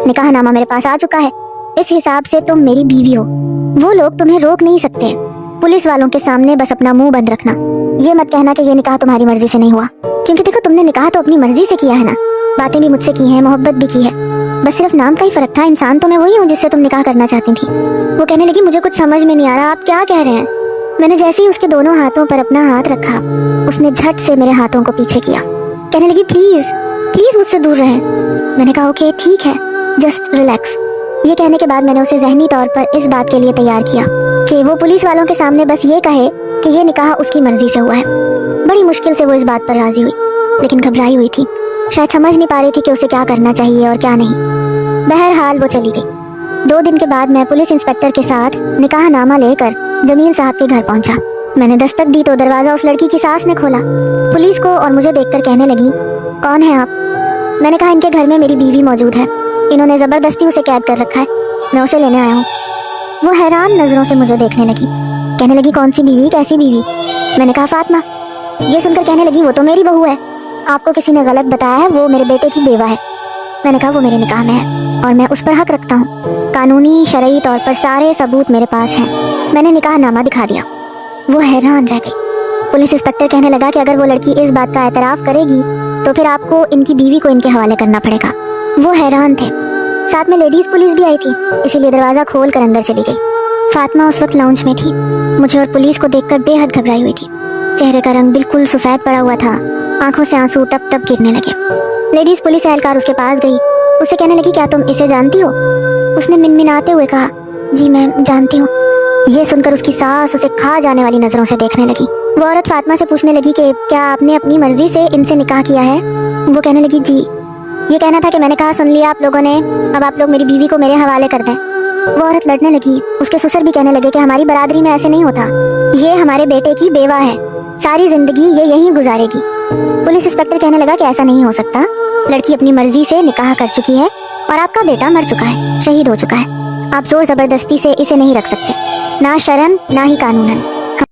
निकाह नामा मेरे पास आ चुका है, इस हिसाब से तुम मेरी बीवी हो। वो लोग तुम्हें रोक नहीं सकते। पुलिस वालों के सामने बस अपना मुंह बंद रखना। ये मत कहना कि ये निकाह तुम्हारी मर्जी से नहीं हुआ, क्योंकि देखो तुमने निकाह तो अपनी मर्जी से किया है ना। बातें भी मुझसे की हैं, मोहब्बत भी की है, बस सिर्फ नाम का ही फर्क था। इंसान तो मैं वही हूँ जिससे तुम निकाह करना चाहती थी। वो कहने लगी मुझे कुछ समझ में नहीं आ रहा, आप क्या कह रहे हैं। मैंने जैसे ही उसके दोनों हाथों पर अपना हाथ रखा, उसने झट से मेरे हाथों को पीछे किया। कहने लगी प्लीज प्लीज मुझसे दूर रहें। मैंने कहा ओके ठीक है, जस्ट रिलैक्स। ये कहने के बाद मैंने उसे ज़हनी तौर पर इस बात के लिए तैयार किया कि वो पुलिस वालों के सामने बस ये कहे कि ये निकाह उसकी मर्जी से हुआ है। बड़ी मुश्किल से वो इस बात पर राजी हुई, लेकिन घबराई हुई थी, शायद समझ नहीं पा रही थी कि उसे क्या करना चाहिए और क्या नहीं। बहरहाल वो चली गई। 2 दिन के बाद मैं पुलिस इंस्पेक्टर के साथ निकाह नामा लेकर जमील साहब के घर पहुंचा। मैंने दस्तक दी तो दरवाजा उस लड़की की सास ने खोला। पुलिस को और मुझे देखकर कहने लगी कौन है आप। मैंने कहा इनके घर में मेरी बीवी मौजूद है, इन्होंने जबरदस्ती उसे कैद कर रखा है, मैं उसे लेने आया हूँ। वो हैरान नजरों से मुझे देखने लगी, कहने लगी कौन सी बीवी, कैसी बीवी। मैंने कहा फातिमा। ये सुनकर कहने लगी वो तो मेरी बहू है, आपको किसी ने गलत बताया है, वो मेरे बेटे की बेवा है। मैंने कहा वो मेरे निकाह में है और मैं उस पर हक रखता हूँ, कानूनी शरई तौर पर सारे सबूत मेरे पास हैं। मैंने निकाह नामा दिखा दिया। वो हैरान रह गई। पुलिस इंस्पेक्टर कहने लगा कि अगर वो लड़की इस बात का एतराफ़ करेगी तो फिर आपको इनकी बीवी को इनके हवाले करना पड़ेगा। वो हैरान थे। साथ में लेडीज पुलिस भी आई थी, इसीलिए दरवाजा खोल कर अंदर चली गई। फातिमा उस वक्त लाउंज में थी। मुझे और पुलिस को देखकर बेहद घबराई हुई थी। चेहरे का रंग बिल्कुल सफेद पड़ा हुआ था, आंखों से आंसू टप टप गिरने लगे। लेडीज पुलिस एहलकार उसके पास गई, उससे कहने लगी क्या तुम इसे जानती हो। उसने मिनमिनाते हुए कहा जी मैं जानती हूँ। ये सुनकर उसकी सास उसे खा जाने वाली नजरों से देखने लगी। वो औरत फातिमा से पूछने लगी कि क्या आपने अपनी मर्जी से इनसे निकाह किया है। वो कहने लगी जी। ये कहना था कि मैंने कहा सुन लिया आप लोगों ने, अब आप लोग मेरी बीवी को मेरे हवाले कर दें। वो औरत लड़ने लगी। उसके ससुर भी कहने लगे कि हमारी बरादरी में ऐसे नहीं होता, ये हमारे बेटे की बेवा है, सारी जिंदगी ये यहीं गुजारेगी। पुलिस इंस्पेक्टर कहने लगा कि ऐसा नहीं हो सकता, लड़की अपनी मर्जी से निकाह कर चुकी है और आपका बेटा मर चुका है, शहीद हो चुका है। आप जोर जबरदस्ती से इसे नहीं रख सकते, ना शरन ना ही कानूनन।